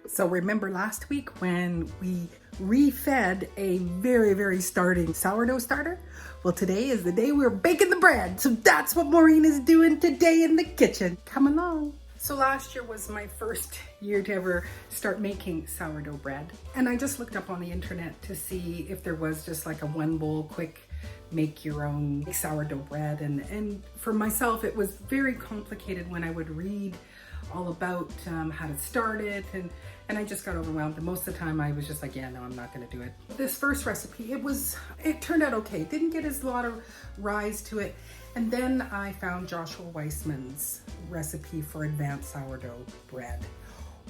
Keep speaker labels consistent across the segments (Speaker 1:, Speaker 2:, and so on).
Speaker 1: So remember last week when we refed a very starting sourdough starter? Well, today is the day we're baking the bread. So that's what Maureen is doing today in the kitchen. Come along. So last year was my first year to ever start making sourdough bread. And I just looked up on the internet to see if there was just like a one bowl quick make your own sourdough bread. And for myself, it was very complicated when I would read all about how to start it, and I just got overwhelmed. And most of the time I was just like, yeah, no, I'm not gonna do it. This first recipe, it turned out okay. It didn't get as a lot of rise to it. And then I found Joshua Weissman's recipe for Advanced Sourdough Bread.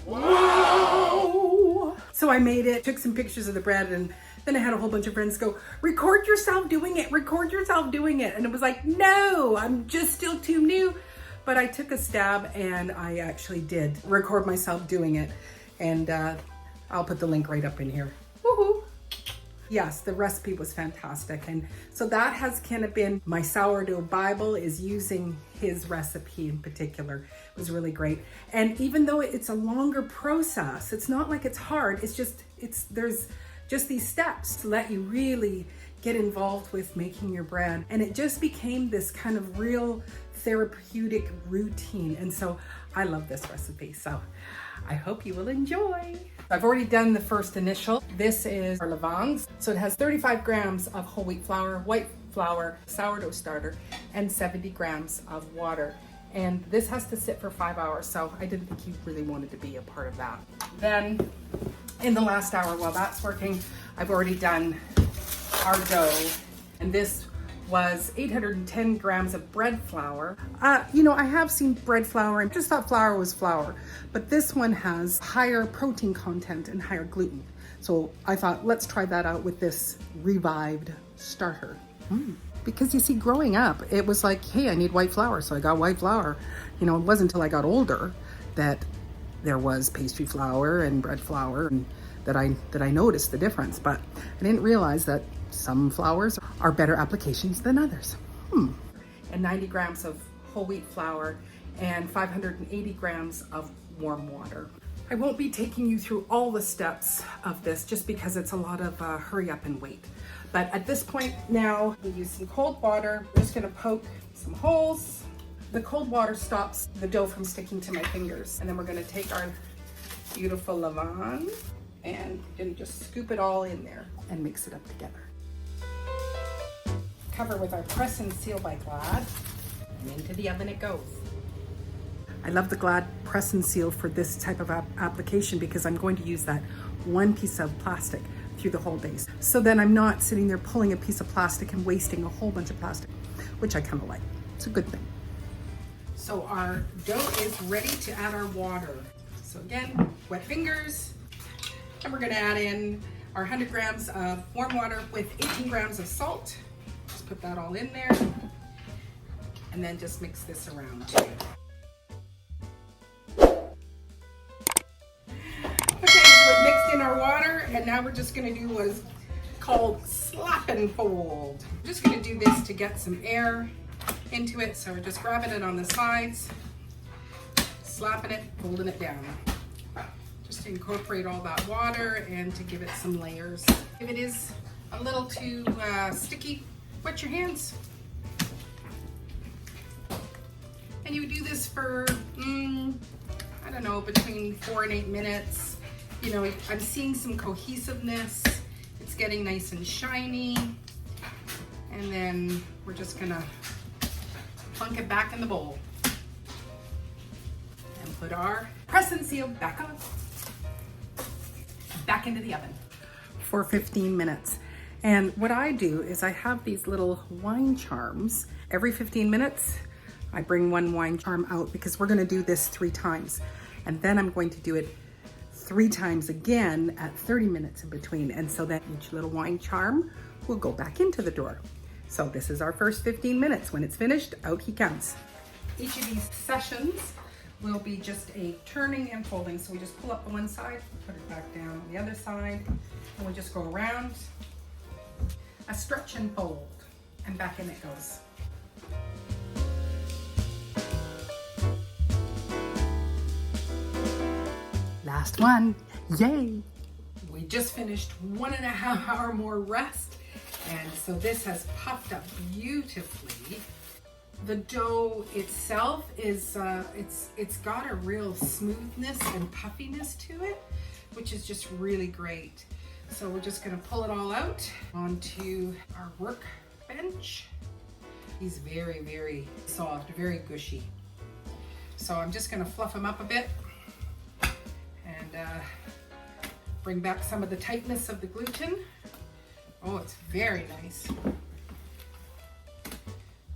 Speaker 1: Wow! So I made it, took some pictures of the bread, and then I had a whole bunch of friends go, record yourself doing it, record yourself doing it. And it was like, no, I'm just still too new. But I took a stab and I actually did record myself doing it. And I'll put the link right up in here. Woohoo! Yes, the recipe was fantastic. And so that has kind of been my sourdough Bible, is using his recipe in particular. It was really great. And even though it's a longer process, it's not like it's hard. There's just these steps to let you really get involved with making your bread. And it just became this kind of real therapeutic routine. And so I love this recipe. So I hope you will enjoy. I've already done the first initial. This is our levain. So it has 35 grams of whole wheat flour, white flour, sourdough starter, and 70 grams of water. And this has to sit for 5 hours. So I didn't think you really wanted to be a part of that. Then in the last hour, while that's working, I've already done our dough. And this was 810 grams of bread flour. I have seen bread flour and just thought flour was flour, but this one has higher protein content and higher gluten. So I thought, let's try that out with this revived starter. Because you see, growing up, it was like, hey, I need white flour. So I got white flour. It wasn't until I got older that there was pastry flour and bread flour, and that I noticed the difference. But I didn't realize that some flours are better applications than others. And 90 grams of whole wheat flour and 580 grams of warm water. I won't be taking you through all the steps of this just because it's a lot of hurry up and wait. But at this point now, we use some cold water. We're just gonna poke some holes. The cold water stops the dough from sticking to my fingers. And then we're gonna take our beautiful levain and just scoop it all in there and mix it up together. Cover with our press and seal by Glad, and into the oven it goes. I love the Glad press and seal for this type of application because I'm going to use that one piece of plastic through the whole days. So then I'm not sitting there pulling a piece of plastic and wasting a whole bunch of plastic, which I kind of like. It's a good thing. So our dough is ready to add our water. So again, wet fingers, and we're gonna add in our 100 grams of warm water with 18 grams of salt. Just put that all in there, and then just mix this around. Okay, so we mixed in our water, and now we're just gonna do what is called slap and fold. I'm just gonna do this to get some air into it. So we're just grabbing it on the sides, slapping it, folding it down. Just to incorporate all that water and to give it some layers. If it is a little too sticky, wet your hands. And you do this for, I don't know, between 4 and 8 minutes. I'm seeing some cohesiveness. It's getting nice and shiny. And then we're just gonna plunk it back in the bowl. And put our press and seal back on. Back into the oven for 15 minutes. And what I do is I have these little wine charms. Every 15 minutes, I bring one wine charm out because we're gonna do this 3 times. And then I'm going to do it 3 times again at 30 minutes in between. And so that each little wine charm will go back into the drawer. So this is our first 15 minutes. When it's finished, out he comes. Each of these sessions will be just a turning and folding. So we just pull up the one side, put it back down on the other side, and we just go around, a stretch and fold, and back in it goes. last one. Yay! We just finished 1.5 hour more rest, and so this has puffed up beautifully. The dough itself is it's got a real smoothness and puffiness to it, which is just really great. So we're just gonna pull it all out onto our workbench. He's very, very soft, very gushy. So I'm just gonna fluff him up a bit and bring back some of the tightness of the gluten. Oh, it's very nice.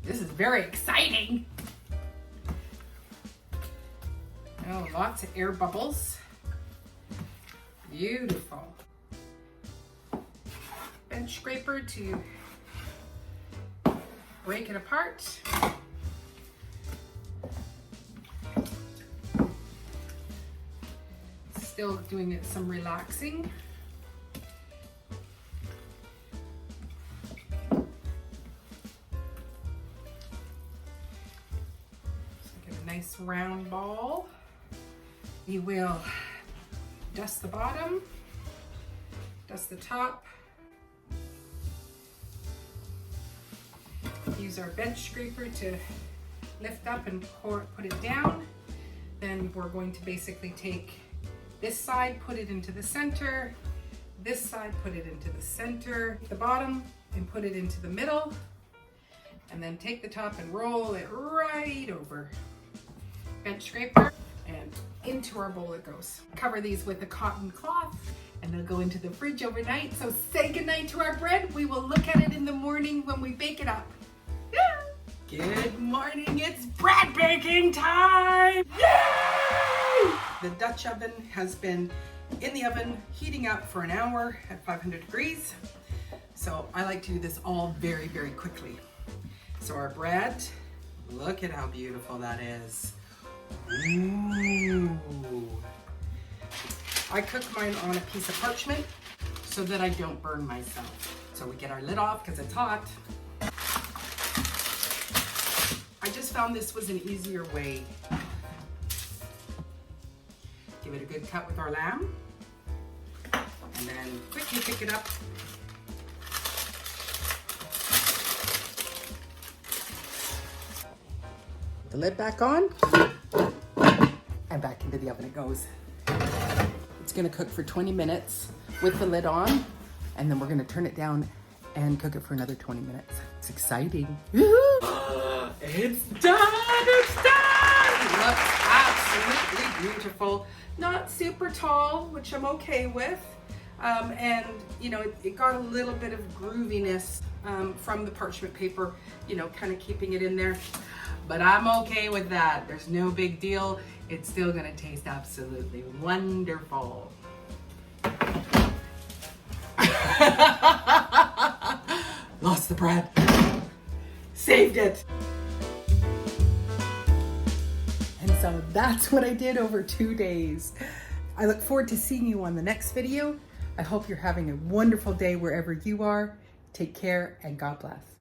Speaker 1: This is very exciting. Oh, lots of air bubbles. Beautiful. Bench scraper to break it apart. Still doing it some relaxing. Nice round ball. We will dust the bottom, dust the top, use our bench scraper to lift up and put it down. Then we're going to basically take this side, put it into the center, this side, put it into the center, the bottom, and put it into the middle, and then take the top and roll it right over. Bench scraper, and into our bowl it goes. Cover these with a cotton cloth and they'll go into the fridge overnight. So say goodnight to our bread. We will look at it in the morning when we bake it up. Good morning, it's bread baking time! Yay! The Dutch oven has been in the oven heating up for an hour at 500 degrees. So I like to do this all very, very quickly. So our bread, look at how beautiful that is. Ooh. I cook mine on a piece of parchment so that I don't burn myself. So we get our lid off because it's hot. I just found this was an easier way. Give it a good cut with our lamb and then quickly pick it up. The lid back on. And back into the oven it goes. It's gonna cook for 20 minutes with the lid on, and then we're gonna turn it down and cook it for another 20 minutes. It's exciting. It's done, it's done! It looks absolutely beautiful. Not super tall, which I'm okay with. And you know, it got a little bit of grooviness from the parchment paper, you know, kind of keeping it in there. But I'm okay with that. There's no big deal. It's still gonna taste absolutely wonderful. Lost the bread. Saved it. And so that's what I did over 2 days. I look forward to seeing you on the next video. I hope you're having a wonderful day wherever you are. Take care and God bless.